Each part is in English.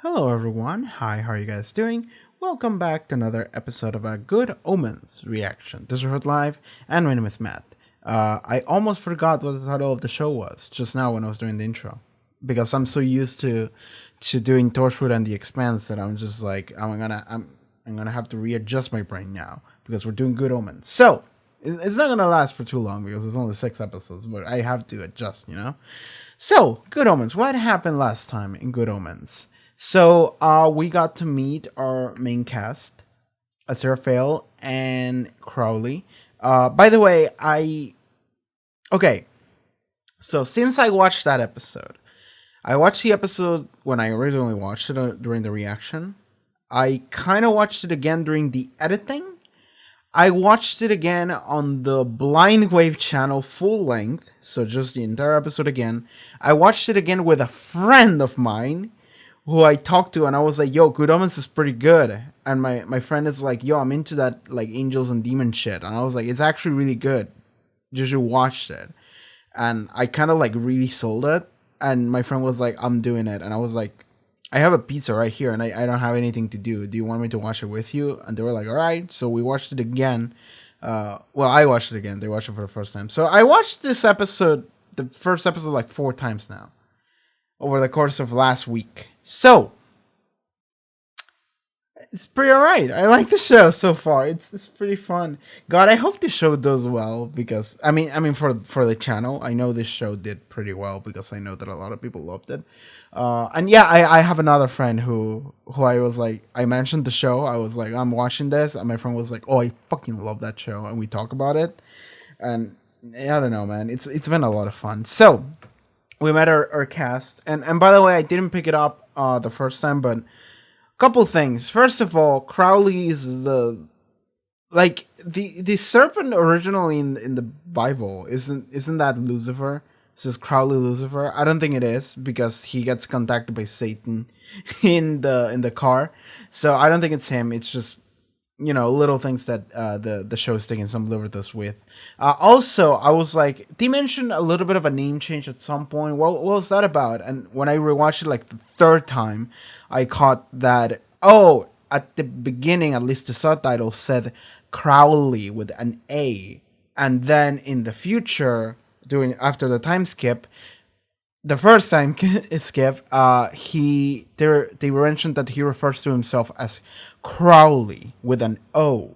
Hello everyone, hi, how are you guys doing? Welcome back to another episode of a Good Omens reaction. This is Haarute Live, and my name is Matt. I almost forgot what the title of the show was just now when I was doing the intro, because I'm so used to doing Torchwood and The Expanse that I'm just like I'm gonna have to readjust my brain now because we're doing Good Omens. So it's not gonna last for too long because it's only 6 episodes, but I have to adjust. So Good Omens. What happened last time in Good Omens? So we got to meet our main cast, Aziraphale and Crowley. By the way, okay. So since I watched that episode, I watched the episode when I originally watched it during the reaction. I kind of watched it again during the editing. I watched it again on the Blind Wave channel full length, so just the entire episode again. I watched it again with a friend of mine who I talked to, and I was like, yo, Good Omens is pretty good. And my friend is like, yo, I'm into that like angels and demon shit. And I was like, it's actually really good. You should watch it. And I kind of like really sold it. And my friend was like, I'm doing it. And I was like, I have a pizza right here and I don't have anything to do. Do you want me to watch it with you? And they were like, all right. So we watched it again. I watched it again. They watched it for the first time. So I watched this episode, the first episode, like 4 times now over the course of last week. So it's pretty alright. I like the show so far. It's pretty fun. God, I hope the show does well because I mean for the channel, I know this show did pretty well because I know that a lot of people loved it. And yeah, I have another friend who I was like, I mentioned the show. I was like, I'm watching this, and my friend was like, oh, I fucking love that show, and we talk about it. And I don't know, man. It's been a lot of fun. So we met our cast, and by the way, I didn't pick it up the first time, but couple things. First of all, Crowley is the serpent originally in the Bible isn't that Lucifer? It's just Crowley Lucifer. I don't think it is because he gets contacted by Satan in the car. So I don't think it's him. It's just little things that the show is taking some liberties with. Also, I was like, they mentioned a little bit of a name change at some point. What was that about? And when I rewatched it like the third time, I caught that, oh, at the beginning, at least the subtitle said Crowley with an A. And then in the future, after the time skip, the first time skip, they mentioned that he refers to himself as Crowley with an O,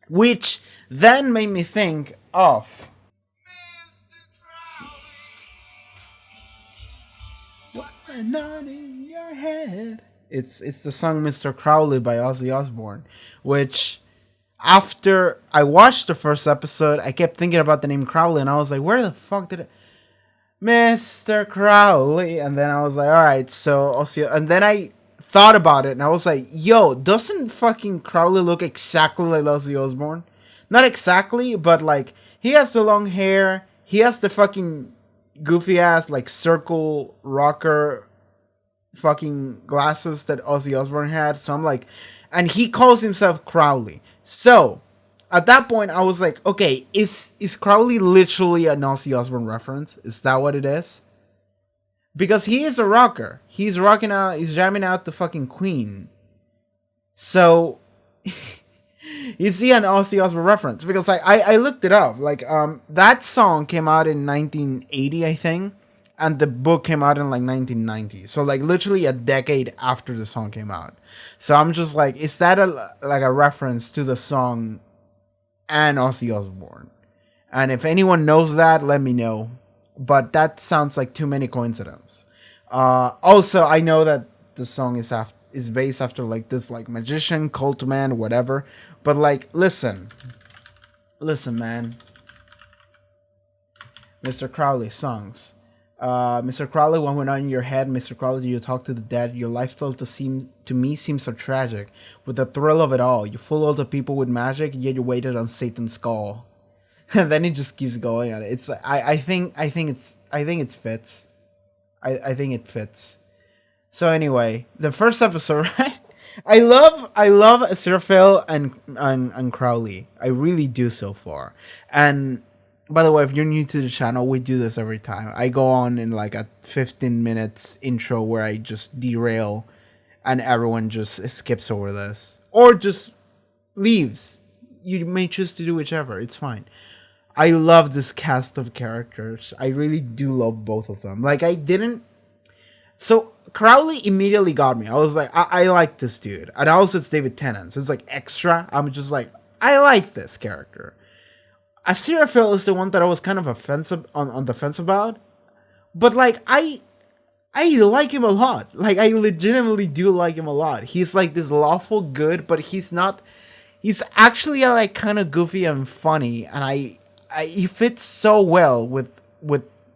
which then made me think of what went on in your head. It's the song Mr. Crowley by Ozzy Osbourne, which after I watched the first episode, I kept thinking about the name Crowley, and I was like, where the fuck did it? Mr. Crowley, and then I was like, all right, so Ozzy, and then I thought about it, and I was like, yo, doesn't fucking Crowley look exactly like Ozzy Osbourne? Not exactly, but like he has the long hair, he has the fucking goofy ass like circle rocker fucking glasses that Ozzy Osbourne had. So I'm like, and he calls himself Crowley. So at that point, I was like, okay, is Crowley literally an Ozzy Osbourne reference? Is that what it is? Because he is a rocker. He's rocking out, he's jamming out the fucking Queen. So, is he an Ozzy Osbourne reference? Because I looked it up. Like, that song came out in 1980, I think. And the book came out in like 1990. So like literally a decade after the song came out. So I'm just like, is that a reference to the song and Ozzy Osbourne? And if anyone knows that, let me know. But that sounds like too many coincidences. Also, I know that the song is based after like this like magician, cult man, whatever. But like, listen, man. Mr. Crowley songs. Mr. Crowley, what went on in your head? Mr. Crowley, do you talk to the dead? Your lifestyle to me seems so tragic. With the thrill of it all, you fool all the people with magic, yet you waited on Satan's skull. And then it just keeps going on. It's I think it fits. I think it fits. So anyway, the first episode, right? I love Aziraphale and Crowley. I really do so far. And By the way, if you're new to the channel, we do this every time. I go on in like a 15 minutes intro where I just derail and everyone just skips over this. Or just leaves. You may choose to do whichever. It's fine. I love this cast of characters. I really do love both of them. Like, I didn't... So, Crowley immediately got me. I was like, I like this dude. And also, it's David Tennant. So, it's like extra. I'm just like, I like this character. Aziraphale is the one that I was kind of offensive on the fence about. But, like, I like him a lot. Like, I legitimately do like him a lot. He's like this lawful good, but he's not... He's actually like kind of goofy and funny, and he fits so well with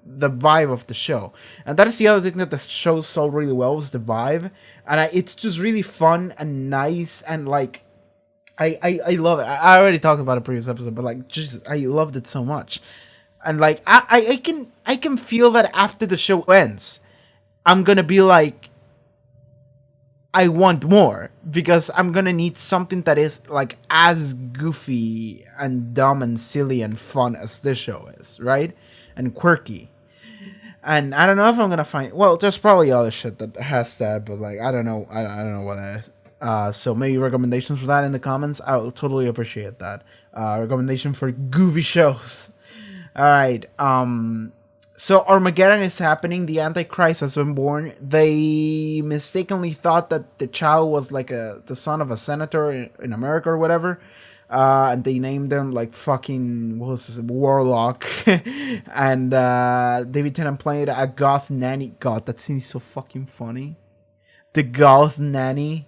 the vibe of the show. And that is the other thing that the show sold really well, was the vibe, and it's just really fun and nice, and like I love it. I already talked about a previous episode, but like just I loved it so much, and like I can feel that after the show ends, I'm gonna be like, I want more, because I'm gonna need something that is like as goofy and dumb and silly and fun as this show is, right? And quirky. And I don't know if I'm gonna find... Well, there's probably other shit that has that, but like I don't know. I don't know what that is. So maybe recommendations for that in the comments. I will totally appreciate that. Recommendation for goofy shows. All right. So Armageddon is happening. The Antichrist has been born. They mistakenly thought that the child was like the son of a senator in America or whatever. And they named him like fucking, what was this, Warlock. And David Tennant played a goth nanny. God, that seems so fucking funny. The goth nanny.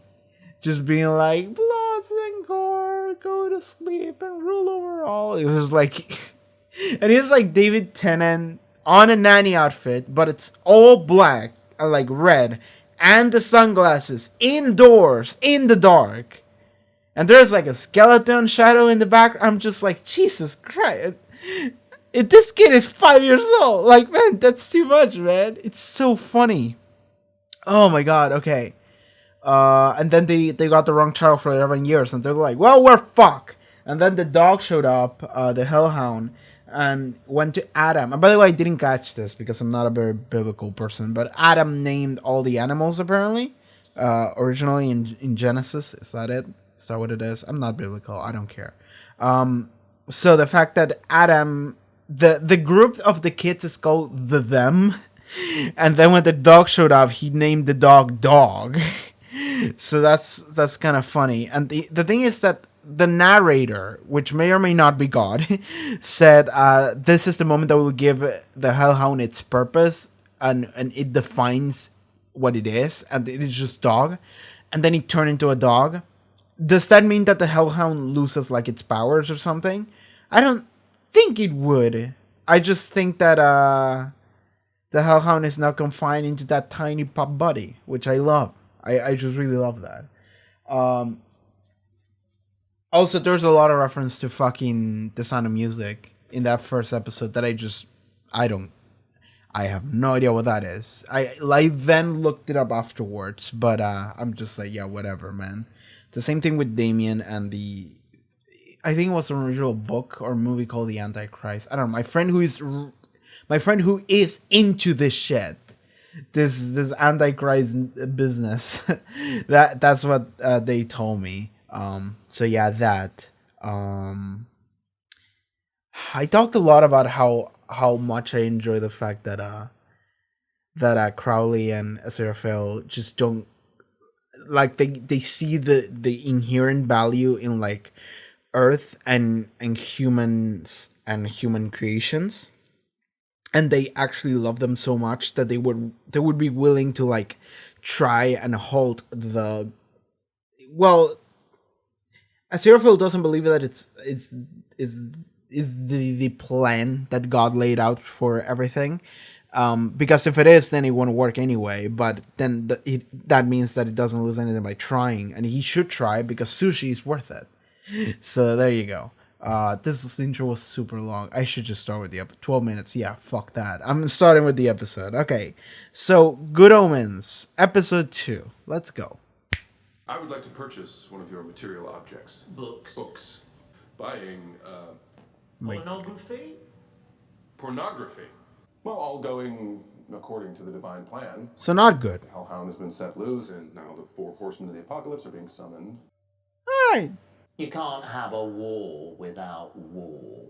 Just being like, blood and gore, go to sleep and rule over all. It was like... And he's like David Tennant on a nanny outfit, but it's all black and like red, and the sunglasses indoors in the dark, and there's like a skeleton shadow in the back. I'm just like, Jesus Christ, this kid is 5 years old. Like, man, that's too much, man. It's so funny. Oh my god. Okay. And then they got the wrong child for 11 years, and they're like, well, we're fucked. And then the dog showed up, the hellhound, and went to Adam. And by the way, I didn't catch this because I'm not a very biblical person, but Adam named all the animals apparently, originally in Genesis. Is that it? Is that what it is? I'm not biblical. I don't care. So the fact that Adam, the group of the kids is called the them, and then when the dog showed up, he named the dog. So that's kind of funny. And the thing is that the narrator, which may or may not be God, said this is the moment that will give the hellhound its purpose, and it defines what it is, and it is just dog, and then it turned into a dog. Does that mean that the hellhound loses like its powers or something? I don't think it would. I just think that the hellhound is now confined into that tiny pup body, which I love. I just really love that. Also, there's a lot of reference to fucking The Sound of Music in that first episode that I have no idea what that is. I then looked it up afterwards, but I'm just like, yeah, whatever, man. The same thing with Damien and I think it was an original book or movie called The Antichrist. I don't know. My friend who is into this shit, this Antichrist business, that's what they told me. So yeah, that. I talked a lot about how much I enjoy the fact that Crowley and Aziraphale just don't, like, they see the inherent value in like Earth and humans and human creations, and they actually love them so much that they would be willing to like try and halt the, well, Aziraphale doesn't believe that it's the plan that God laid out for everything. Because if it is, then it won't work anyway. But then that means that it doesn't lose anything by trying, and he should try because sushi is worth it. So there you go. This intro was super long. I should just start with the 12 minutes. Yeah, fuck that. I'm starting with the episode. Okay, so Good Omens, episode 2. Let's go. I would like to purchase one of your material objects. Books. Buying, Pornography? pornography. Well, all going according to the divine plan. So not good. The Hellhound has been set loose, and now the 4 horsemen of the apocalypse are being summoned. Alright. You can't have a war without war.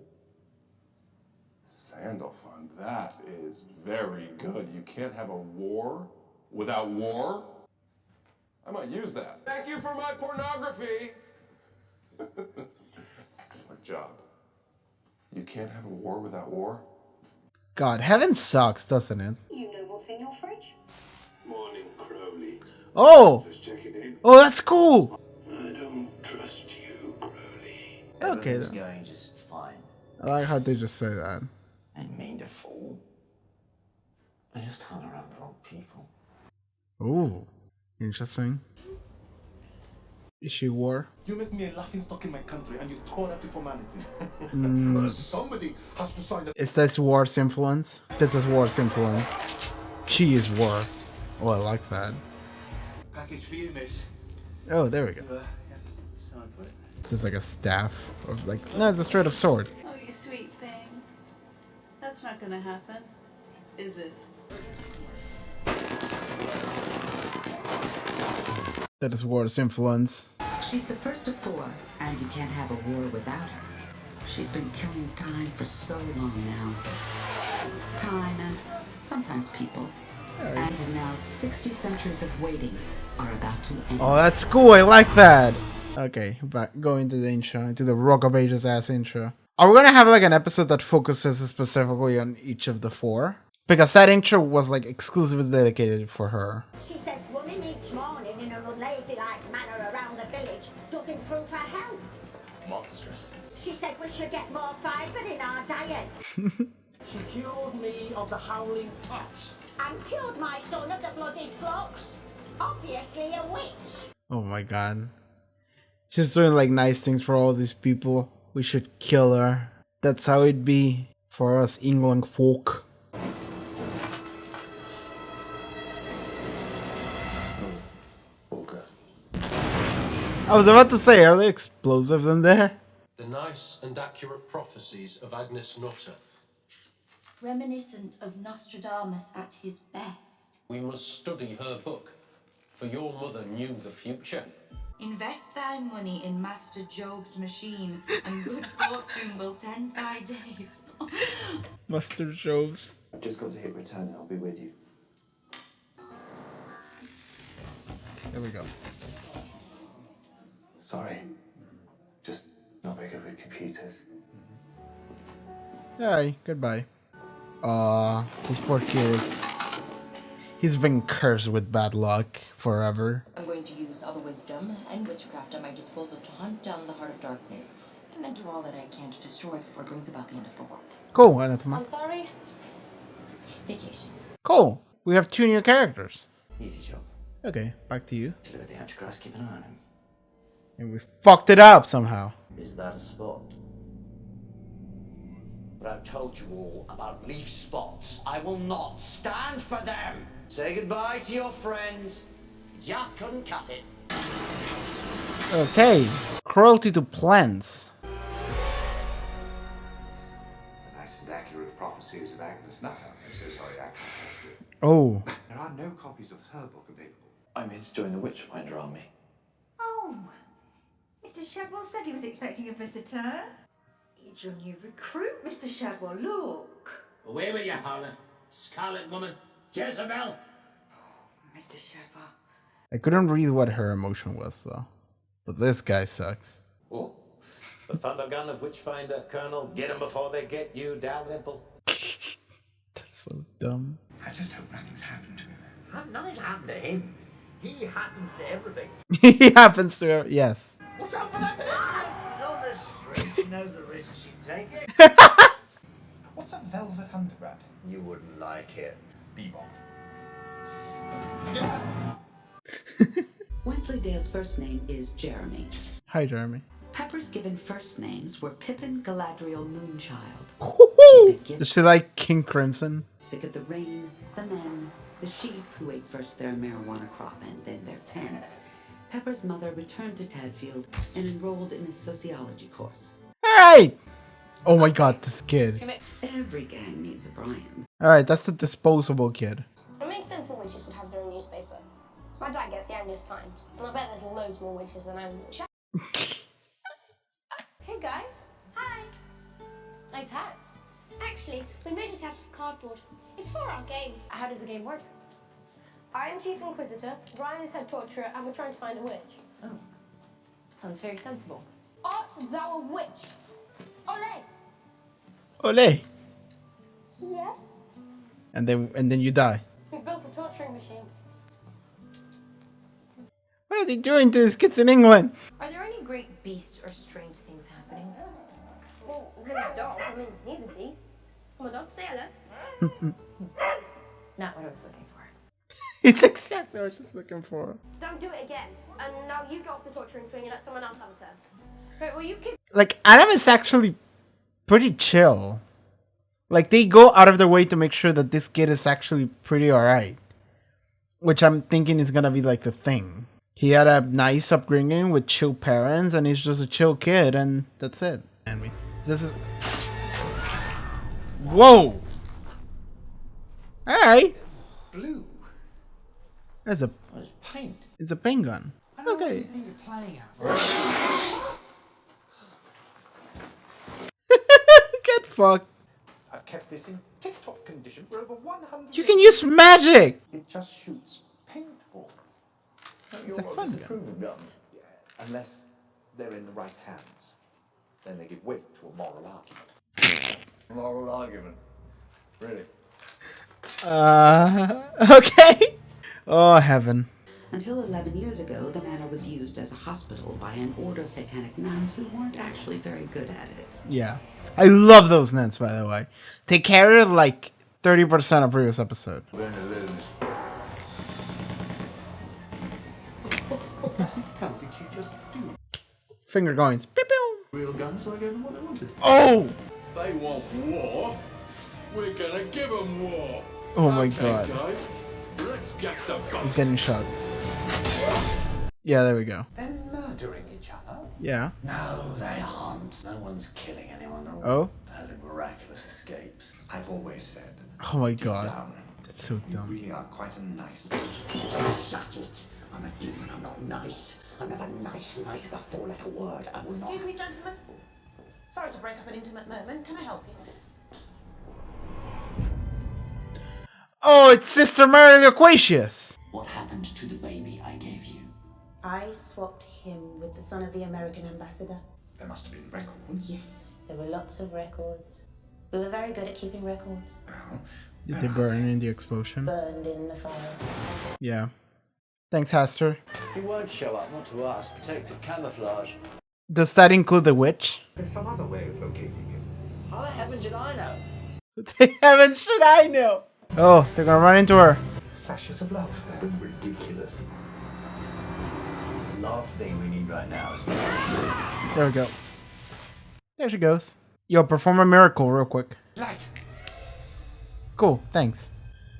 Sandalfund, that is very good. You can't have a war without war? I might use that. Thank you for my pornography. Excellent job. You can't have a war without war? God, heaven sucks, doesn't it? You know what's in your fridge? Morning, Crowley. Oh! Just checking in. Oh, that's cool! I don't trust you, Crowley. Okay Everything's then. going just fine. I like how they just say that. I didn't mean to fall. I just hung around the wrong people. Ooh. Interesting. Issue war. You make me a laughing stock in my country and you throw that to formality. Somebody has to sign the... Is this war's influence? This is war's influence. She is war. Oh, I like that. Package for you, miss. Oh, there we go. You have to sign for it. There's like a staff. Or like, no, it's a straight up sword. Oh, you sweet thing. That's not gonna happen, is it? That is war's influence. She's the first of 4, and you can't have a war without her. She's been killing time for so long now. Time and sometimes people. And now 60 centuries of waiting are about to end. Oh, that's cool. I like that. Okay, back go into the intro, into the Rock of Ages ass intro. Are we gonna have like an episode that focuses specifically on each of the 4? Because that intro was like exclusively dedicated for her. She says running each morning in an unladylike manner around the village does improve her health. Monstrous. She said we should get more fibre in our diet. She cured me of the howling patch. And killed my son of the bloody flocks. Obviously a witch. Oh my god. She's doing like nice things for all these people. We should kill her. That's how it be for us England folk. I was about to say, are there explosives in there? The nice and accurate prophecies of Agnes Nutter. Reminiscent of Nostradamus at his best. We must study her book, for your mother knew the future. Invest thy money in Master Job's machine, and good fortune will tend thy days. Master Joves. I've just got to hit return and I'll be with you. There we go. Sorry. Just not very good with computers. Hi, goodbye. This poor kid is... He's been cursed with bad luck forever. I'm going to use all the wisdom and witchcraft at my disposal to hunt down the heart of darkness and then do all that I can to destroy it before it brings about the end of the world. Cool, Anatoma. I'm sorry. Vacation. Cool. We have 2 new characters. Easy job. Okay, back to you. Should have the Antichrist keep an eye on him. And we fucked it up somehow. Is that a spot? But I've told you all about leaf spots. I will not stand for them. Say goodbye to your friend. Just couldn't cut it. Okay. Cruelty to plants. The nice and accurate prophecies of Agnes Nutter. I'm so sorry, I can't help you. Oh. There are no copies of her book available. I'm here to join the Witchfinder army. Oh, Mr. Shadwell said he was expecting a visitor. It's your new recruit, Mr. Shadwell. Look. Away with you, Haarute. Scarlet woman. Jezebel. Mr. Shadwell. I couldn't read what her emotion was, though. But this guy sucks. Oh, the thunder gun of Witchfinder, Colonel. Get them before they get you, Dalrymple. That's so dumb. I just hope nothing's happened to him. Nothing's happened to him. He happens to everything. He happens to her, yes. Watch out for that pedestrian! She's on the street. She knows the risk she's taking. What's a velvet undergrad? You wouldn't like it. Bebop. Wensleydale's first name is Jeremy. Hi, Jeremy. Pepper's given first names were Pippin Galadriel Moonchild. Woohoo! Is she like King Crimson? Sick of the rain, the men, the sheep who ate first their marijuana crop and then their tents. Pepper's mother returned to Tadfield and enrolled in a sociology course. Alright! Oh my god, this kid. Every gang needs a Brian. Alright, that's the disposable kid. It makes sense that witches would have their own newspaper. My dad gets the Angus Times, and I bet there's loads more witches than angels. Hey guys. Hi! Nice hat. Actually, we made it out of cardboard. It's for our game. How does the game work? I am Chief Inquisitor, Brian is head torturer, and we're trying to find a witch. Oh. Sounds very sensible. Art thou a witch? Ole! Ole! Yes? And then you die. We built the torturing machine. What are they doing to these kids in England? Are there any great beasts or strange things happening? Well, there's a dog. I mean, he's a beast. Come on, dog, say hello. Not what I was looking for. It's exactly what I was just looking for. Don't do it again. And now you go off the torturing swing and let someone else have a turn. Right, well, you can. Like, Adam is actually pretty chill. Like, they go out of their way to make sure that this kid is actually pretty alright. Which I'm thinking is gonna be like the thing. He had a nice upbringing with chill parents, and he's just a chill kid, and that's it. And this is... Whoa! Alright. Blue. That's a... It's paint. It's a paint gun. I don't Okay. really think you're playing at. Get fucked. I've kept this in tip-top condition for over 100 You can use magic! It just shoots paintballs. It's a fun gun. guns. Yeah, unless they're in the right hands. Then they give weight to a moral argument. Moral argument? Really? Okay. Oh, heaven. Until 11 years ago, the manor was used as a hospital by an order of satanic nuns who weren't actually very good at it. Yeah. I love those nuns, by the way. They carried like 30% of previous episode. How did you just do? Finger going. Pew, pew. Real guns, so I gave them what they wanted. Oh! If they want war, we're gonna give them war. Oh my Okay, god. guys, let's get the He's bus. getting shot. Yeah, there we go. They're murdering each other. Yeah. No, they aren't. No one's killing anyone. They're Oh? having miraculous escapes. I've always said, Oh my deep god. down, That's so you dumb. really are quite a nice person. Shut it. I'm a demon. I'm not nice. I'm never nice. Nice is a four-letter word. I will not. Excuse me, gentlemen. Sorry to break up an intimate moment. Can I help you? Oh, it's Sister Mary Loquacious. What happened to the baby I gave you? I swapped him with the son of the American ambassador. There must have been records. Yes, there were lots of records. We were very good at keeping records. Well, Did they burn in the explosion? Burned in the fire. Yeah. Thanks, Hester. He won't show up, not to us. Protective camouflage. Does that include the witch? there's some other way of locating him. How the heaven should I know? The heaven should I know? Oh, they're gonna run into her. Flashes of love. They're ridiculous. The last thing we need right now is... There we go. There she goes. Yo, perform a miracle real quick. Light. Cool, thanks.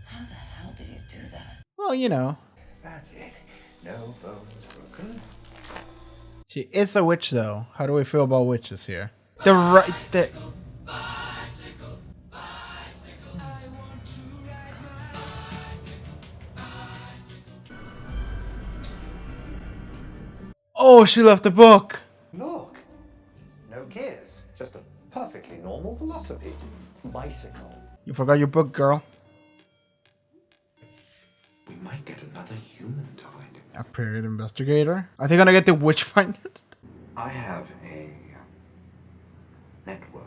How the hell did you do that? Well, you know. That's it. No bones broken. She is a witch, though. How do we feel about witches here? The right... The... Oh, she left the book. Look. No gears. Just a perfectly normal velocipede. Bicycle. You forgot your book, girl. We might get another human to find him. A period investigator. Are they gonna get the witch finders? I have a network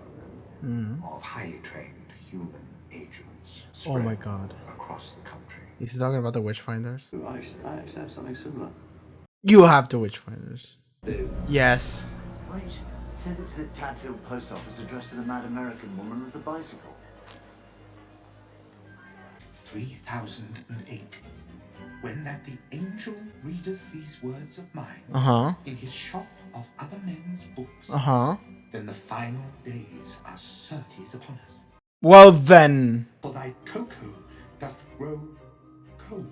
of highly trained human agents Oh my spread god. across the country. Is he talking about the witch finders? I actually have something similar. You have the witch finders. Yes. Why don't you send it to the Tadfield post office addressed to the mad American woman with the bicycle? 3008. When that the angel readeth these words of mine in his shop of other men's books, then the final days are certes upon us. Well then. For thy cocoa doth grow cold.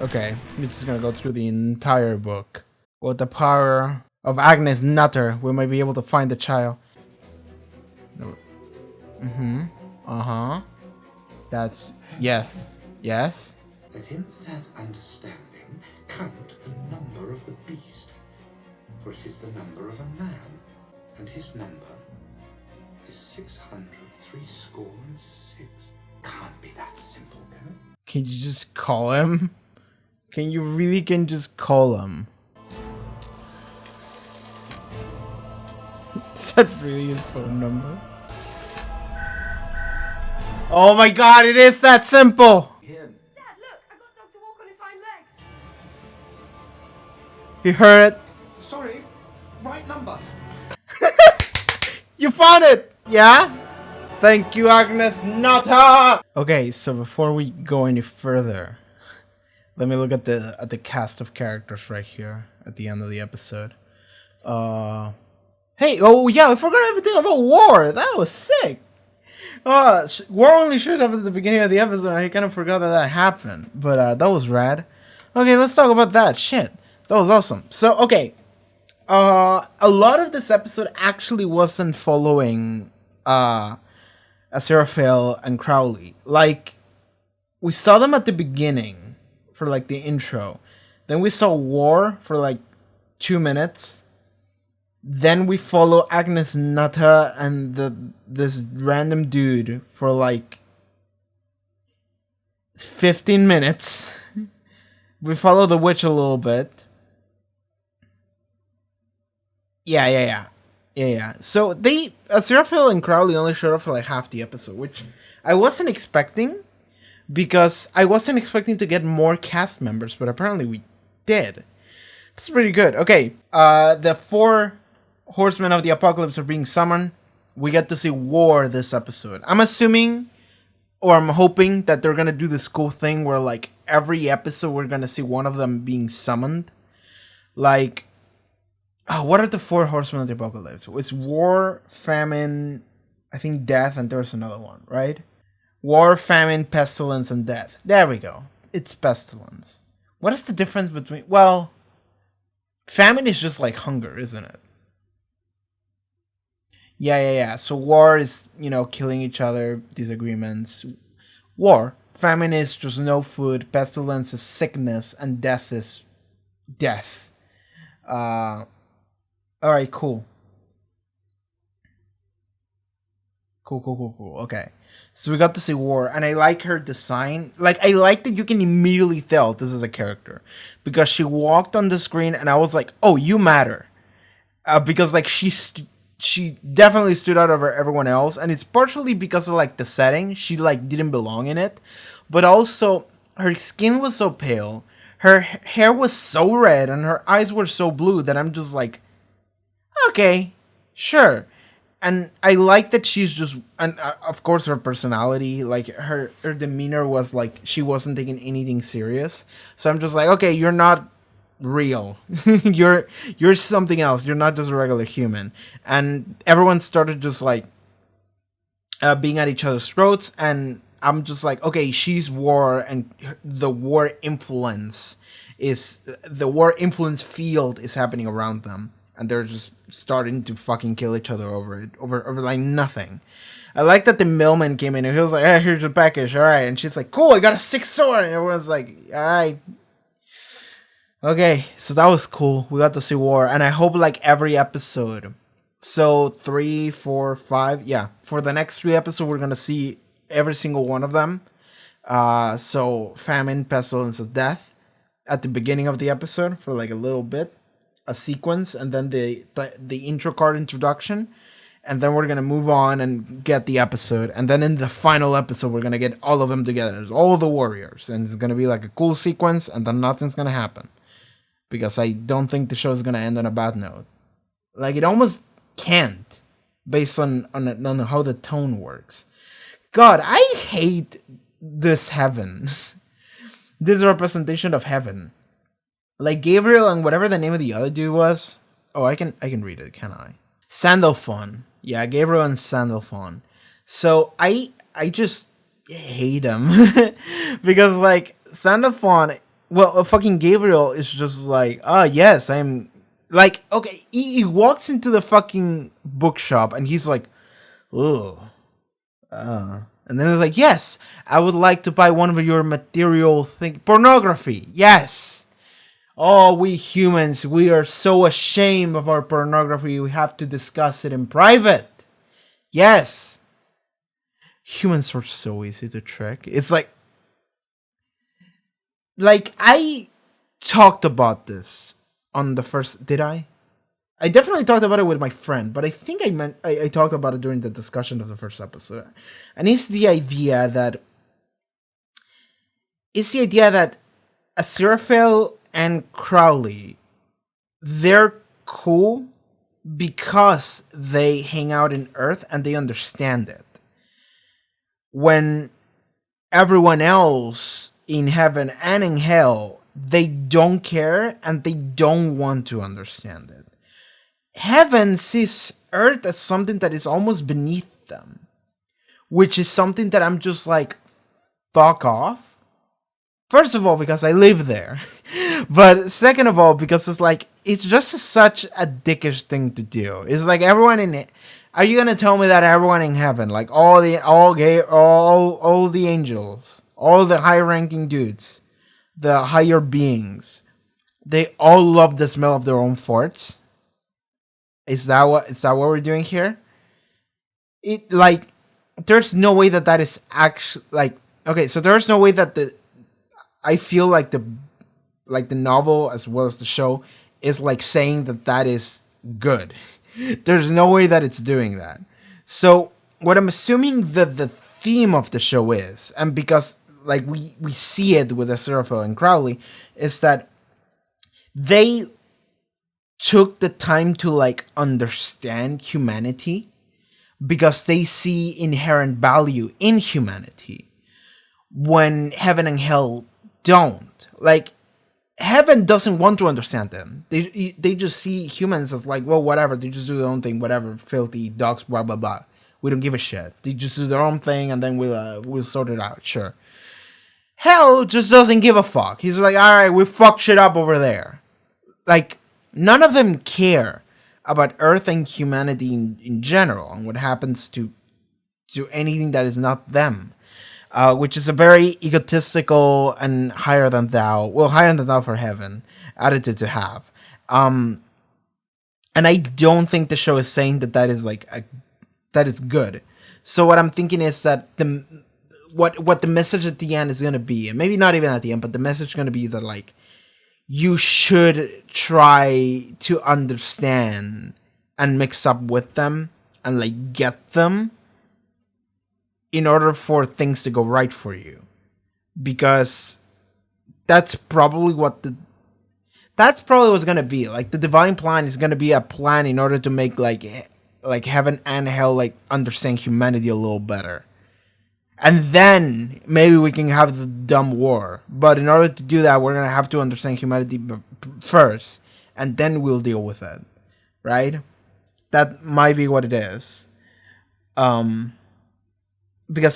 Okay, we're just gonna go through the entire book. With the power of Agnes Nutter, we might be able to find the child. Mm-hmm. Uh-huh. That's... Yes. Yes. Let him that hath understanding count the number of the beast, for it is the number of a man, and his number is 666. Can't be that simple, can it? Can you just call him? Can you really just call him? Is that really his phone number? Oh my god, it is that simple! Dad, look, I got Dog to walk on his hind legs. You heard it? Sorry, right number. You found it! Yeah? Thank you, Agnes Nutter! Okay, so before we go any further, let me look at the cast of characters right here at the end of the episode. Hey, oh yeah, I forgot everything about War. That was sick. War only showed up at the beginning of the episode, and I kind of forgot that happened. But that was rad. Okay, let's talk about that. Shit, that was awesome. So, okay. A lot of this episode actually wasn't following Aziraphale and Crowley. Like, we saw them at the beginning for like the intro. Then we saw War for like 2 minutes. Then we follow Agnes Nutter and this random dude for like 15 minutes. We follow the witch a little bit. Yeah. So Aziraphale and Crowley only showed up for like half the episode, which I wasn't expecting, because I wasn't expecting to get more cast members, but apparently we did. That's pretty good. Okay, the 4 Horsemen of the Apocalypse are being summoned. We get to see War this episode. I'm assuming, or I'm hoping, that they're gonna do this cool thing where like every episode we're gonna see one of them being summoned. Like, what are the 4 Horsemen of the Apocalypse? It's War, Famine, I think Death, and there's another one, right? War, Famine, Pestilence, and Death. There we go. It's Pestilence. What is the difference between... Well, Famine is just like hunger, isn't it? Yeah. So War is, killing each other, disagreements. War. Famine is just no food. Pestilence is sickness. And Death is death. Alright, cool. Cool. Okay. So we got to see War, and I like her design. Like, I like that you can immediately tell this is a character, because she walked on the screen and I was like, oh, you matter. Because like she definitely stood out over everyone else, and it's partially because of like the setting. She like didn't belong in it, but also her skin was so pale, her hair was so red, and her eyes were so blue that I'm just like, okay, sure. And I like that she's just, and of course her personality, like her demeanor was like she wasn't taking anything serious. So I'm just like, okay, you're not real. you're something else. You're not just a regular human. And everyone started just like being at each other's throats, and I'm just like, okay, she's War, and the war influence field is happening around them, and they're just starting to fucking kill each other over like nothing. I like that the mailman came in and he was like, hey, here's your package, alright, and she's like, cool, I got a 6 sword, and everyone's like, alright. Okay, so that was cool. We got to see War, and I hope like every episode, so 3, 4, 5, yeah, for the next 3 episodes we're gonna see every single one of them. So Famine, Pestilence, and Death at the beginning of the episode for like a little bit, a sequence, and then the intro card introduction, and then we're gonna move on and get the episode, and then in the final episode we're gonna get all of them together. There's all the warriors, and it's gonna be like a cool sequence, and then nothing's gonna happen, because I don't think the show is gonna end on a bad note. Like, it almost can't, based on how the tone works. God, I hate this heaven. This representation of heaven. Like Gabriel and whatever the name of the other dude was. Oh, I can read it, can I? Sandalphon. Yeah, Gabriel and Sandalphon. So I just hate him. Because like Sandalphon, well, fucking Gabriel is just like, yes, I'm Like, okay, he walks into the fucking bookshop and he's like, ugh. And then he's like, yes, I would like to buy one of your material pornography. Yes. Oh, we humans, we are so ashamed of our pornography. We have to discuss it in private. Yes. Humans are so easy to trick. It's like I talked about this on the first, did I? I definitely talked about it with my friend, but I think I talked about it during the discussion of the first episode. And it's the idea that Aziraphale and Crowley, they're cool because they hang out in Earth and they understand it. When everyone else in heaven and in hell, they don't care and they don't want to understand it. Heaven sees Earth as something that is almost beneath them, which is something that I'm just like, fuck off. First of all, because I live there, but second of all, because it's just such a dickish thing to do. It's like everyone in it. Are you gonna tell me that everyone in heaven, like all the angels, all the high-ranking dudes, the higher beings, they all love the smell of their own farts? Is that what we're doing here? There's no way that is actually okay. So there's no way that I feel like the novel as well as the show is like saying that is good. There's no way that it's doing that. So what I'm assuming that the theme of the show is, and because we see it with Aziraphale and Crowley, is that they took the time to understand humanity because they see inherent value in humanity when heaven and hell don't. Heaven doesn't want to understand them. They just see humans as well, whatever, they just do their own thing, whatever, filthy dogs, blah blah blah. We don't give a shit. They just do their own thing and then we'll sort it out, sure. Hell just doesn't give a fuck. He's like, alright, we fucked shit up over there. None of them care about Earth and humanity in general and what happens to anything that is not them, which is a very egotistical and higher than thou for heaven attitude to have. And I don't think the show is saying that is that is good. So what I'm thinking is that what the message at the end is going to be, and maybe not even at the end, but the message is going to be that you should try to understand and mix up with them and get them in order for things to go right for you. Because that's probably what's going to be. The divine plan is going to be a plan in order to make heaven and hell understand humanity a little better. And then maybe we can have the dumb war. But in order to do that, we're going to have to understand humanity first. And then we'll deal with it. Right? That might be what it is. Because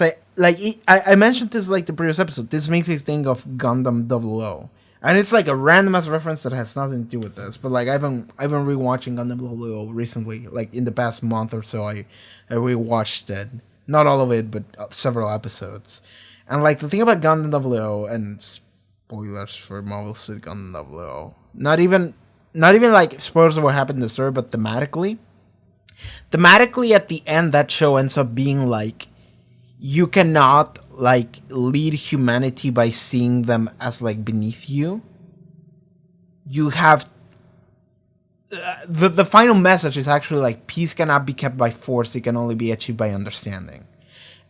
I mentioned this the previous episode. This makes me think of Gundam 00. And it's a random ass reference that has nothing to do with this. But I've been rewatching Gundam 00 recently. In the past month or so, I rewatched it. Not all of it, but several episodes. And the thing about Gundam 00, and spoilers for Marvel Suit Gundam 00, not even spoilers of what happened in the story, but thematically at the end that show ends up being you cannot lead humanity by seeing them as beneath you. You have the final message is actually peace cannot be kept by force, it can only be achieved by understanding.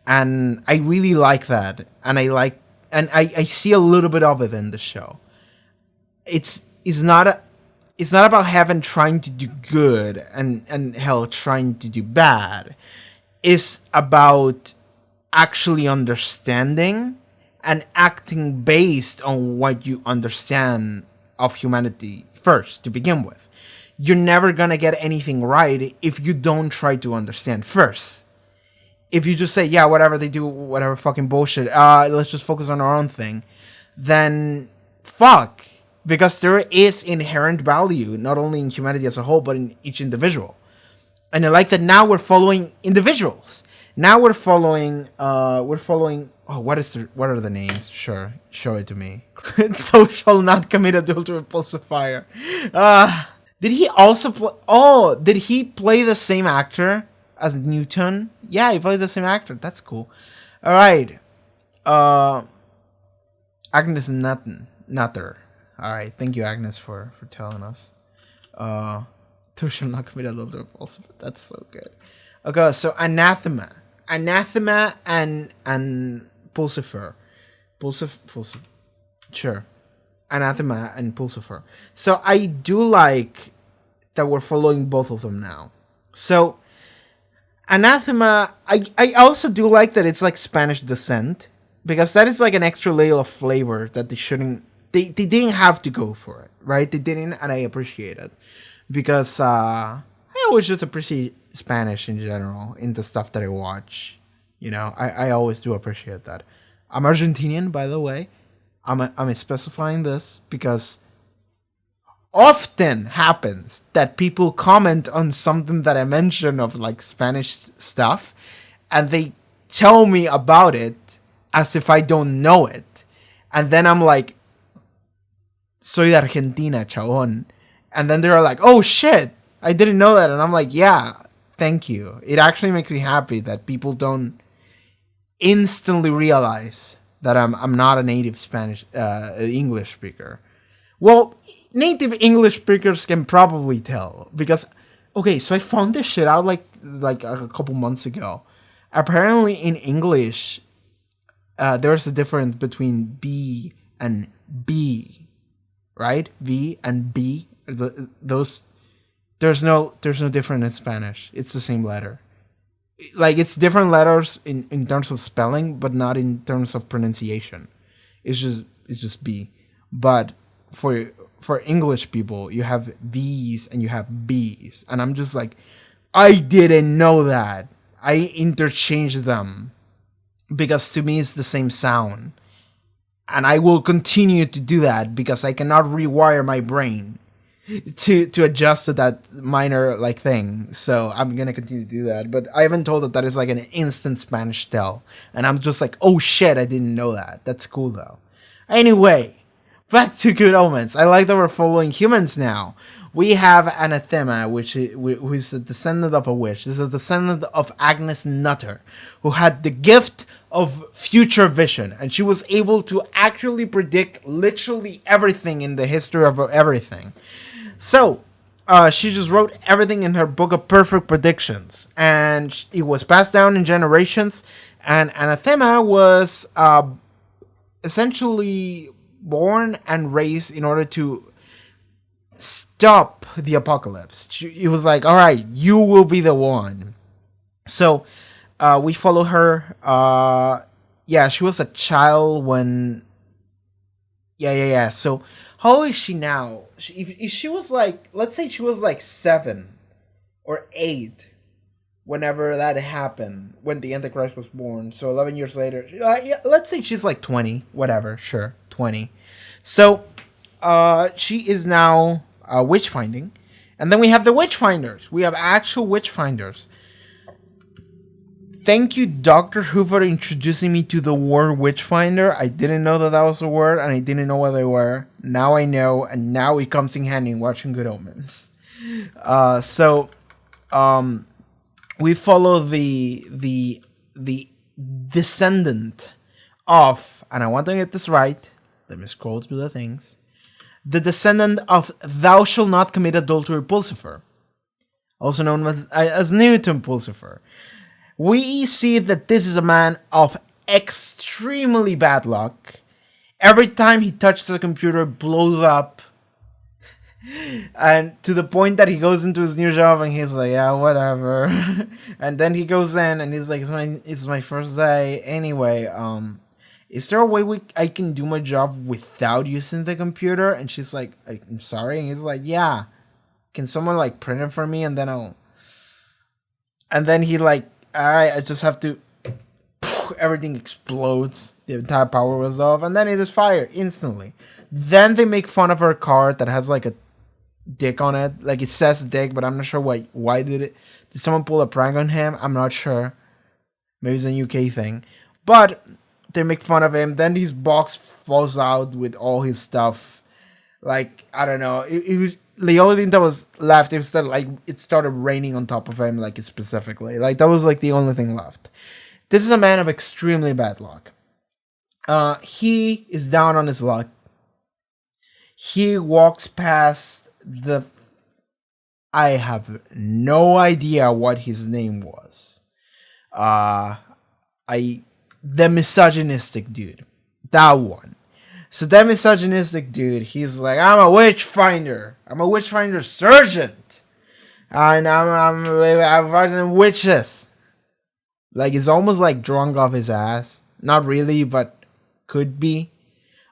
And I really like that, and I see a little bit of it in the show. It's not about heaven trying to do good and hell trying to do bad. It's about actually understanding and acting based on what you understand of humanity first to begin with. You're never gonna get anything right if you don't try to understand first. If you just say, yeah, whatever they do, whatever fucking bullshit, let's just focus on our own thing, then fuck, because there is inherent value not only in humanity as a whole, but in each individual. And I like that now we're following individuals. Now we're following. Oh, what are the names? Sure, show it to me. thou-shall-not-commit-adultery, repulsive fire. Did he also play? Oh, did he play the same actor as Newton? Yeah, he played the same actor. That's cool. All right. Agnes Nutter. All right, thank you, Agnes, for telling us. thou-shall-not-commit-adultery, repulsive. That's so good. Okay, so Anathema and Pulsifer. Sure. Anathema and Pulsifer. So I do like that we're following both of them now. So Anathema, I also do like that it's like Spanish descent, because that is like an extra layer of flavor that they didn't have to go for it, right? They didn't, and I appreciate it, because I always just appreciate Spanish in general in the stuff that I watch. You know, I always do appreciate that. I'm Argentinian, by the way. I'm specifying this because often happens that people comment on something that I mention of like Spanish stuff, and they tell me about it as if I don't know it. And then I'm like, soy de Argentina, chabón. And then they're like, oh shit, I didn't know that. And I'm like, yeah, thank you. It actually makes me happy that people don't instantly realize that I'm not a native English speaker. Well, native English speakers can probably tell, because, okay, so I found this shit out like a couple months ago. Apparently in English, there's a difference between B and B, right? V and B. Those there's no difference in Spanish. It's the same letter. Like, it's different letters in terms of spelling, but not in terms of pronunciation. It's just B. But for English people, you have V's and you have B's. And I'm just like, I didn't know that. I interchanged them because to me it's the same sound. And I will continue to do that because I cannot rewire my brain to adjust to that minor like thing. So I'm gonna continue to do that. But I haven't told that is like an instant Spanish tell. And I'm just like, oh shit, I didn't know that. That's cool though. Anyway, back to Good Omens. I like that we're following humans now. We have Anathema, who is a descendant of a witch. This is a descendant of Agnes Nutter, who had the gift of future vision. And she was able to accurately predict literally everything in the history of everything. So, she just wrote everything in her book of perfect predictions. And it was passed down in generations. And Anathema was essentially born and raised in order to stop the apocalypse. It was like, all right, you will be the one. So we follow her. Yeah, she was a child when. Yeah. So how old is she now? If she was like, let's say she was like 7 or 8 whenever that happened, when the Antichrist was born. So 11 years later, yeah, let's say she's like 20, whatever, sure, 20. So she is now witch finding. And then we have the witch finders. We have actual witch finders. Thank you, Dr. Who, for introducing me to the word witchfinder. I didn't know that was a word, and I didn't know what they were. Now I know, and now it comes in handy in watching Good Omens. So we follow the descendant of, and I want to get this right. Let me scroll through the things. The descendant of thou-shall-not-commit-adultery, Pulsifer, also known as Newton Pulsifer. We see that this is a man of extremely bad luck. Every time he touches a computer, it blows up. And to the point that he goes into his new job and he's like, yeah, whatever. And then he goes in and he's like, it's my first day. Anyway, is there a way I can do my job without using the computer? And she's like, I'm sorry. And he's like, yeah. Can someone like print it for me? And then he like, all right, I just have to everything explodes. The entire power was off, and then it is fire instantly. Then they make fun of her car that has like a dick on it. Like it says dick, but I'm not sure why. Why did someone pull a prank on him? I'm not sure. Maybe it's a UK thing. But they make fun of him. Then his box falls out with all his stuff. Like, I don't know. It was the only thing that was left. It was that like it started raining on top of him, like specifically. Like that was like the only thing left. This is a man of extremely bad luck. He is down on his luck. He walks past I have no idea what his name was. The misogynistic dude. That one. So that misogynistic dude, he's like, I'm a witch finder. I'm a witch finder sergeant. And I'm finding witches. Like, he's almost like drunk off his ass. Not really, but could be.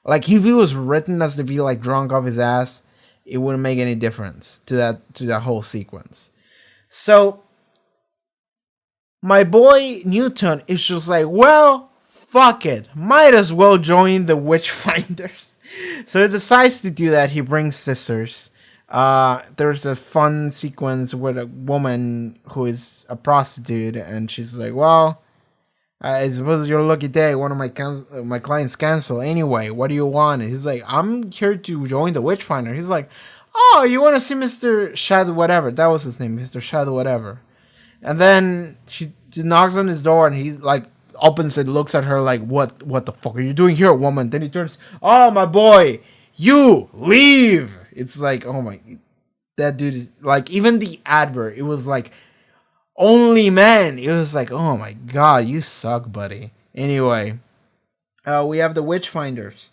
Like, if he was written as to be like drunk off his ass, it wouldn't make any difference to that whole sequence. So my boy Newton is just like, well, fuck it. Might as well join the witch finders. So he decides to do that. He brings scissors. There's a fun sequence with a woman who is a prostitute, and she's like, well, I suppose your lucky day. One of my clients cancel. Anyway, what do you want? And he's like, I'm here to join the Witchfinder. He's like, oh, you want to see Mr. Shadow whatever? That was his name, Mr. Shadow whatever. And then she knocks on his door, and he like opens it, looks at her like, what the fuck are you doing here, woman? Then he turns, oh, my boy, you leave. It's like, oh my, that dude is like, even the advert, it was like, only men. It was like, oh my god, you suck, buddy. Anyway, we have the Witchfinders.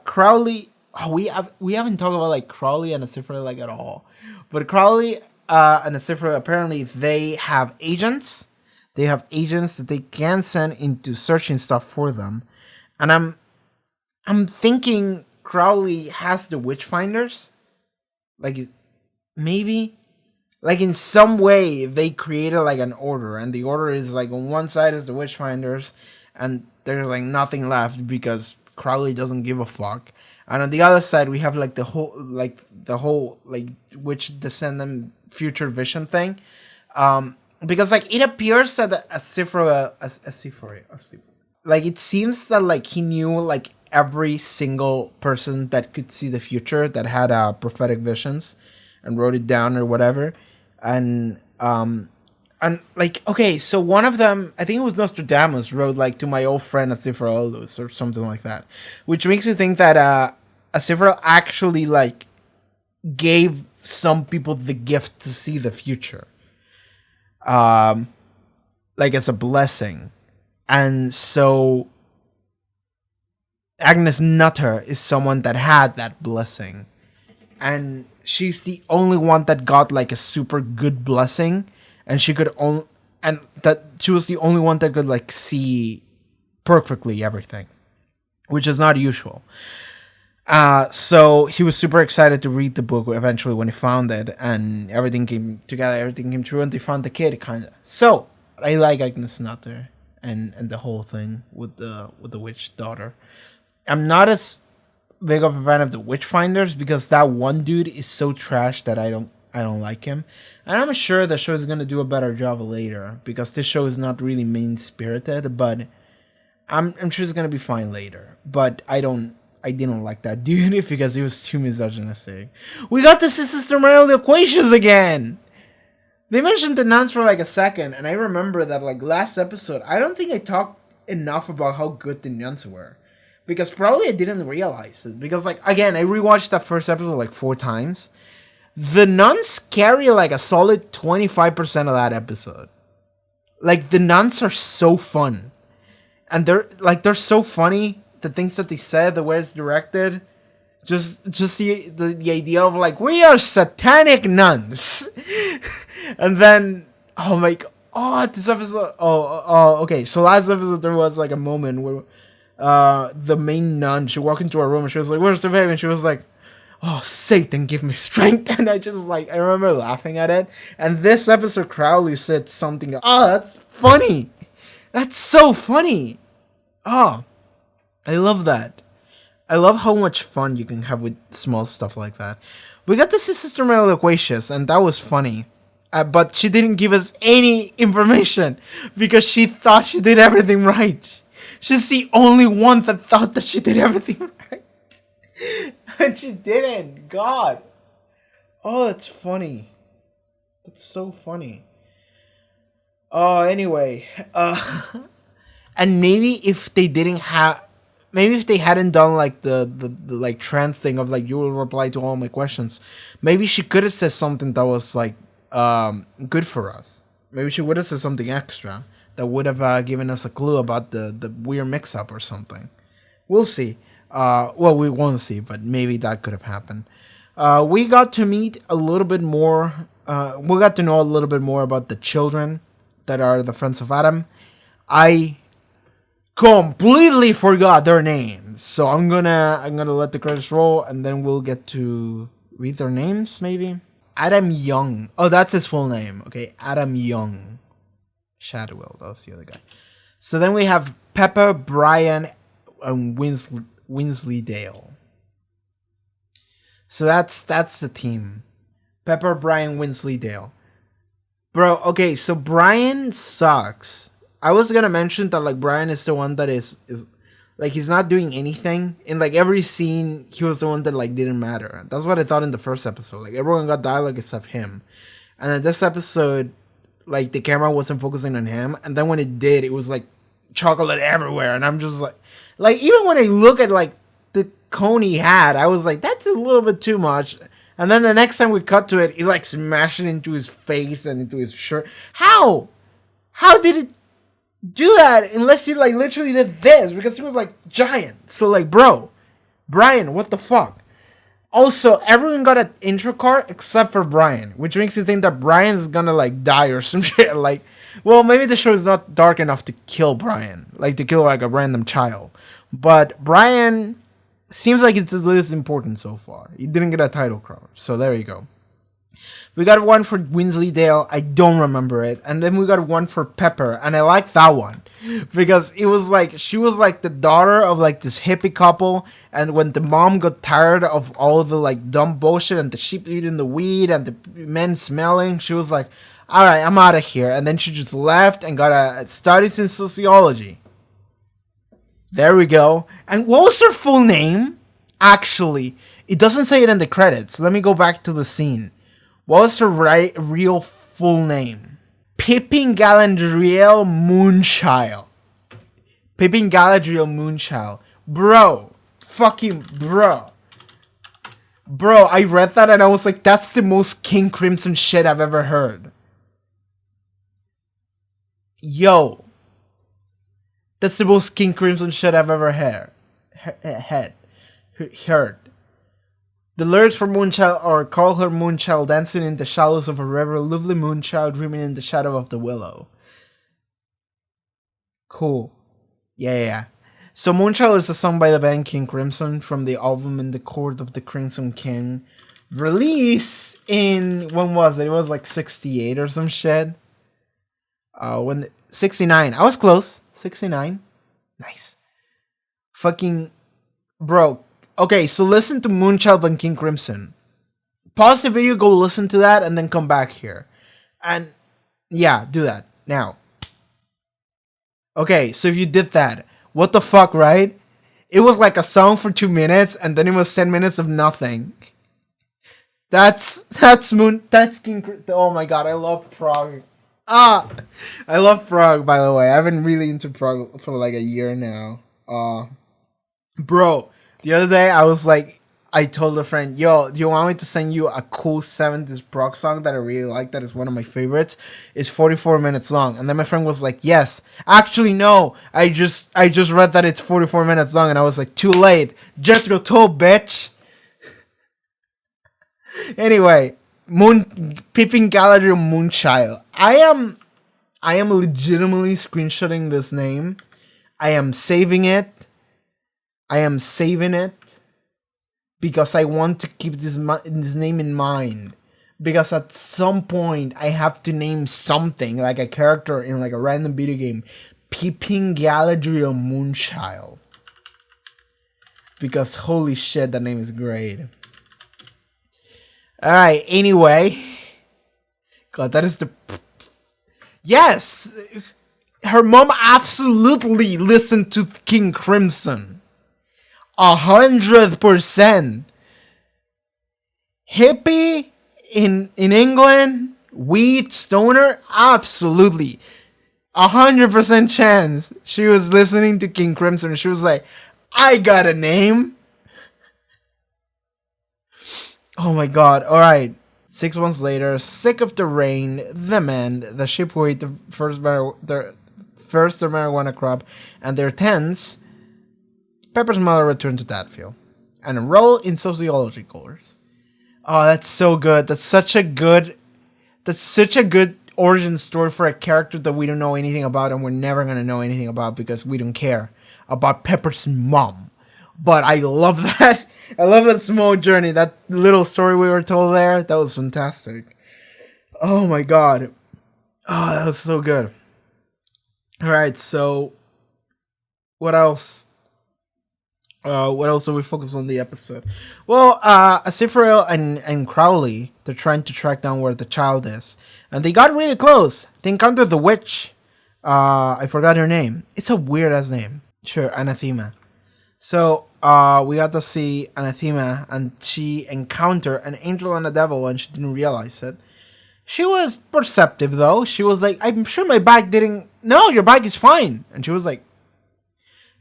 Crowley. Oh, we haven't talked about like Crowley and Acifra like at all. But Crowley and Acifra, apparently they have agents. They have agents that they can send into searching stuff for them. And I'm thinking Crowley has the Witchfinders. Like, maybe. Like, in some way, they created, like, an order. And the order is, like, on one side is the Witchfinders. And there's, like, nothing left because Crowley doesn't give a fuck. And on the other side, we have, like, the whole witch descendant future vision thing. Because, like, it appears that Acifra, like, it seems that, like, he knew, like, every single person that could see the future that had prophetic visions and wrote it down or whatever. And like, okay, so one of them, I think it was Nostradamus, wrote like, to my old friend Acifra Aldous or something like that, which makes me think that Acifra actually like gave some people the gift to see the future, like as a blessing. And so Agnes Nutter is someone that had that blessing, and she's the only one that got like a super good blessing, and she was the only one that could like see perfectly everything, which is not usual. So he was super excited to read the book eventually when he found it, and everything came together, everything came true, and they found the kid kind of. So I like Agnes Nutter and the whole thing with the witch daughter. I'm not as big of a fan of the Witchfinders because that one dude is so trash that I don't like him. And I'm sure the show is gonna do a better job later because this show is not really mean spirited, but I'm sure it's gonna be fine later. But I didn't like that dude because he was too misogynistic. We got to see Sister Mary Equations again. They mentioned the nuns for like a second, and I remember that like last episode, I don't think I talked enough about how good the nuns were. Because probably I didn't realize it. Because, like, again, I rewatched that first episode, like, 4 times. The nuns carry, like, a solid 25% of that episode. Like, the nuns are so fun. And they're so funny. The things that they said, the way it's directed. Just the idea of, like, we are satanic nuns. And then, oh, my God. Oh, this episode. Okay. So last episode, there was, like, a moment where the main nun, she walked into her room and she was like, where's the baby? And she was like, oh, Satan, give me strength. And I remember laughing at it. And this episode, Crowley said something. Oh, that's funny. That's so funny. Oh, I love that. I love how much fun you can have with small stuff like that. We got to see Sister Mary Loquacious, and that was funny. But she didn't give us any information because she thought she did everything right. She's the only one that thought that she did everything right. And she didn't. God. Oh, that's funny. That's so funny. Oh, anyway. And maybe if they hadn't done like the like trend thing of like you will reply to all my questions, maybe she could have said something that was like good for us. Maybe she would have said something extra that would have given us a clue about the weird mix-up or something. We'll see. Well, we won't see, but maybe that could have happened. We got to meet a little bit more. We got to know a little bit more about the children that are the friends of Adam. I completely forgot their names, so I'm gonna let the credits roll, and then we'll get to read their names. Maybe Adam Young. Oh, that's his full name. Okay, Adam Young. Shadwell. That was the other guy. So then we have Pepper, Brian, and Winsleydale. So that's the team. Pepper, Brian, Winsleydale. Bro, okay, so Brian sucks. I was gonna mention that like Brian is the one that is like he's not doing anything. In like every scene, he was the one that like didn't matter. That's what I thought in the first episode. Like everyone got dialogue except him. And in this episode, like the camera wasn't focusing on him. And then when it did, it was like chocolate everywhere. And I'm just like even when I look at like the cone he had, I was like, that's a little bit too much. And then the next time we cut to it, he like smashed it into his face and into his shirt. How did it do that unless he like literally did this? Because he was like giant. So like, bro, Brian, what the fuck? Also, everyone got an intro card except for Brian, which makes you think that Brian's gonna like die or some shit. Like, well, maybe the show is not dark enough to kill Brian, like to kill like a random child. But Brian seems like it's the least important so far. He didn't get a title card, so there you go. We got one for Winsleydale. I don't remember it. And then we got one for Pepper. And I like that one. Because it was like, she was like the daughter of like this hippie couple. And when the mom got tired of all the like dumb bullshit and the sheep eating the weed and the men smelling, she was like, all right, I'm out of here. And then she just left and got a studies in sociology. There we go. And what was her full name? Actually, it doesn't say it in the credits. Let me go back to the scene. What was her real full name? Pippin Galadriel Moonchild. Pippin Galadriel Moonchild. Bro. Fucking bro. Bro, I read that and I was like, that's the most King Crimson shit I've ever heard. Yo. That's the most King Crimson shit I've ever heard. The lyrics for Moonchild are call her Moonchild dancing in the shallows of a river, lovely Moonchild dreaming in the shadow of the willow. Cool. Yeah. So Moonchild is a song by the band King Crimson from the album In the Court of the Crimson King. Release in, when was it? It was like 68 or some shit. 69. I was close. 69. Nice. Fucking, bro. Okay, so listen to Moonchild by King Crimson. Pause the video, go listen to that, and then come back here. And, yeah, do that. Now. Okay, so if you did that, what the fuck, right? It was like a song for 2 minutes, and then it was 10 minutes of nothing. That's King Crimson. Oh my god, I love prog. I love prog, by the way. I've been really into prog for like a year now. Bro. The other day, I was like, I told a friend, yo, do you want me to send you a cool 70s prog song that I really like, that is one of my favorites? It's 44 minutes long. And then my friend was like, yes. Actually, no. I just read that it's 44 minutes long, and I was like, too late. Jethro Tull, bitch. Anyway, Pippin Galadriel Moonchild. I am legitimately screenshotting this name. I am saving it because I want to keep this name in mind. Because at some point I have to name something like a character in like a random video game. Peeping Galadriel Moonchild. Because holy shit, that name is great. Alright, anyway. God, that is the... Yes! Her mom absolutely listened to King Crimson. 100%. Hippie in England, weed, stoner, absolutely. 100% chance she was listening to King Crimson and she was like, I got a name. Oh my god, alright. 6 months later, sick of the rain, the men, the ship who ate the first marijuana crop, and their tents, Pepper's mother returned to Dadfield and enrolled in sociology course. Oh, that's so good. That's such a good origin story for a character that we don't know anything about and we're never going to know anything about because we don't care about Pepper's mom. But I love that. I love that small journey, that little story we were told there. That was fantastic. Oh my god. Oh, that was so good. Alright, so what else? What else do we focus on the episode? Well, Aziraphale and Crowley, they're trying to track down where the child is. And they got really close. They encountered the witch. I forgot her name. It's a weird-ass name. Sure, Anathema. So, we got to see Anathema, and she encountered an angel and a devil, and she didn't realize it. She was perceptive, though. She was like, I'm sure my bike didn't... No, your bike is fine. And she was like...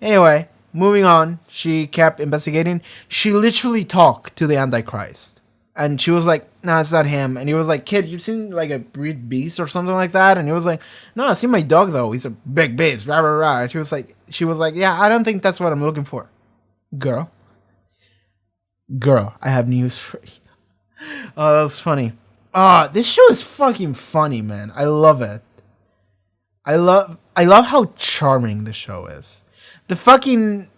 Anyway... Moving on, she kept investigating. She literally talked to the Antichrist. And she was like, nah, it's not him. And he was like, kid, you've seen like a breed beast or something like that? And he was like, no, I see my dog though. He's a big beast. Rah, rah, rah. And she was like, yeah, I don't think that's what I'm looking for. Girl, I have news for you. Oh, that was funny. This show is fucking funny, man. I love it. I love how charming the show is. The fucking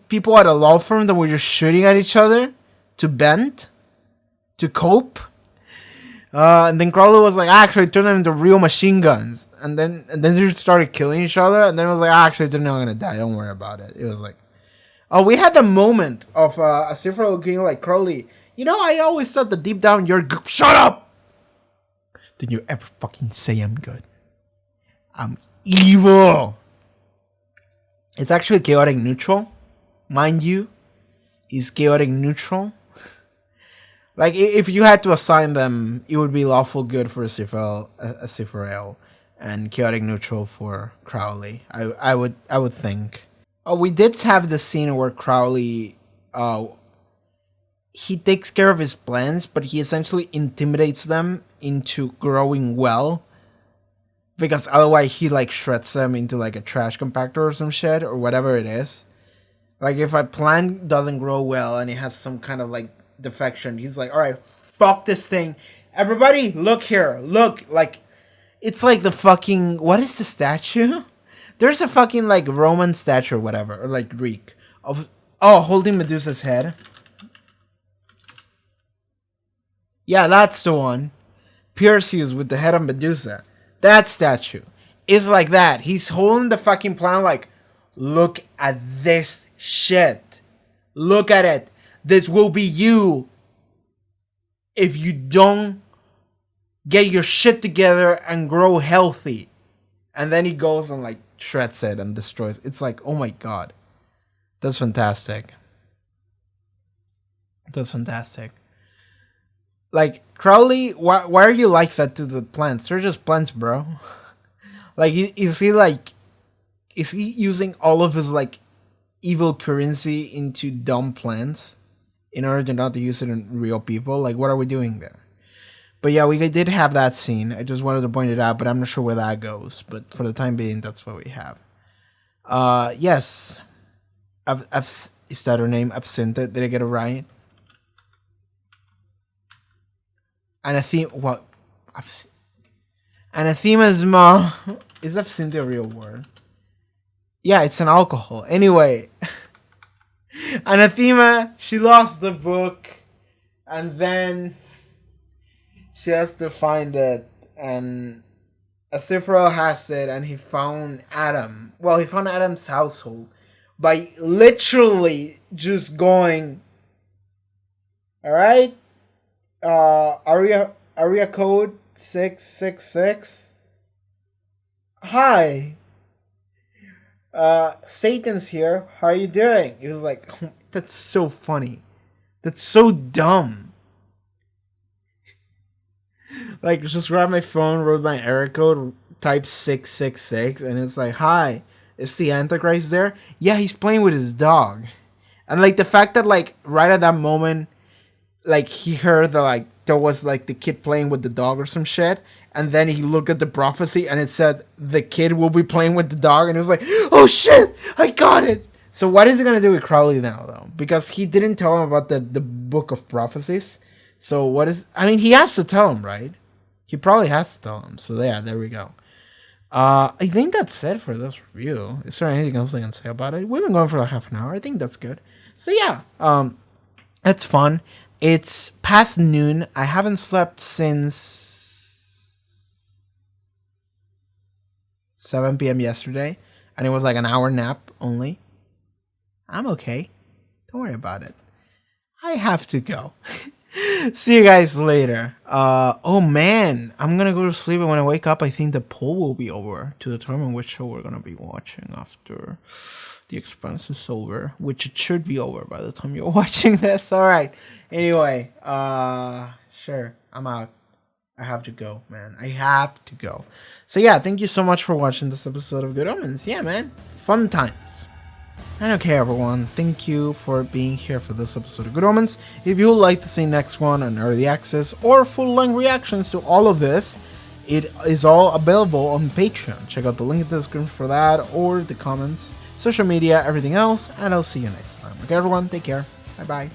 people at a law firm that were just shooting at each other to bend, to cope. And then Crowley was like, actually turn them into real machine guns. And then they just started killing each other. And then it was like, actually they're not gonna die. Don't worry about it. It was like, oh, we had the moment of Aziraphale looking like Crowley. You know, I always thought that deep down you're good. Shut up! Did you ever fucking say I'm good? I'm evil. It's actually chaotic neutral. Mind you, is chaotic neutral. Like, if you had to assign them, it would be lawful good for Aziraphale and chaotic neutral for Crowley. I would think. Oh, we did have the scene where Crowley, he takes care of his plants, but he essentially intimidates them into growing well. Because otherwise he like shreds them into like a trash compactor or some shit or whatever it is. Like if a plant doesn't grow well and it has some kind of like defection, he's like, alright, fuck this thing. Everybody, look here. Look, like, it's like the fucking, what is the statue? There's a fucking like Roman statue or whatever, or like Greek of, holding Medusa's head. Yeah, that's the one. Perseus with the head of Medusa. That statue is like that. He's holding the fucking plant like, look at this shit. Look at it. This will be you if you don't get your shit together and grow healthy. And then he goes and like shreds it and destroys it. It's like, oh my god. That's fantastic. That's fantastic. Like, Crowley, why are you like that to the plants? They're just plants, bro. Like, is he using all of his, like, evil currency into dumb plants in order to not to use it on real people? Like, what are we doing there? But yeah, we did have that scene. I just wanted to point it out, but I'm not sure where that goes. But for the time being, that's what we have. Yes. Is that her name? Absinthe? Did I get it right? Anathema is ma. Is absinthe a real word? Yeah, it's an alcohol. Anyway, Anathema, she lost the book, and then she has to find it, and Azithral has it, and he found Adam. Well, he found Adam's household by literally just going, alright, area code 666. Hi. Satan's here. How are you doing? He was like, that's so funny. That's so dumb. Like, just grab my phone, wrote my error code, type 666, and it's like, hi, is the Antichrist there? Yeah, he's playing with his dog. And like the fact that like right at that moment, like he heard that like there was like the kid playing with the dog or some shit, and then he looked at the prophecy and it said the kid will be playing with the dog, and he was like, oh shit, I got it. So what is he gonna do with Crowley now though? Because he didn't tell him about the book of prophecies. So what is, I mean, he has to tell him, right? He probably has to tell him. So yeah, there we go. I think that's it for this review. Is there anything else I can say about it? We've been going for like half an hour. I think that's good. So yeah, it's fun. It's past noon. I haven't slept since 7 p.m. yesterday, and it was like an hour nap only. I'm okay. Don't worry about it. I have to go. See you guys later. Oh man, I'm gonna go to sleep, and when I wake up, I think the poll will be over to determine which show we're gonna be watching after The Expanse is over, which it should be over by the time you're watching this. All right. Anyway, sure, I'm out. I have to go, man. I have to go. So yeah, thank you so much for watching this episode of Good Omens. Yeah, man, fun times. And okay, everyone, thank you for being here for this episode of Good Omens. If you would like to see next one on Early Access or full-length reactions to all of this, it is all available on Patreon. Check out the link in the description for that, or the comments, social media, everything else, and I'll see you next time. Okay, everyone, take care. Bye-bye.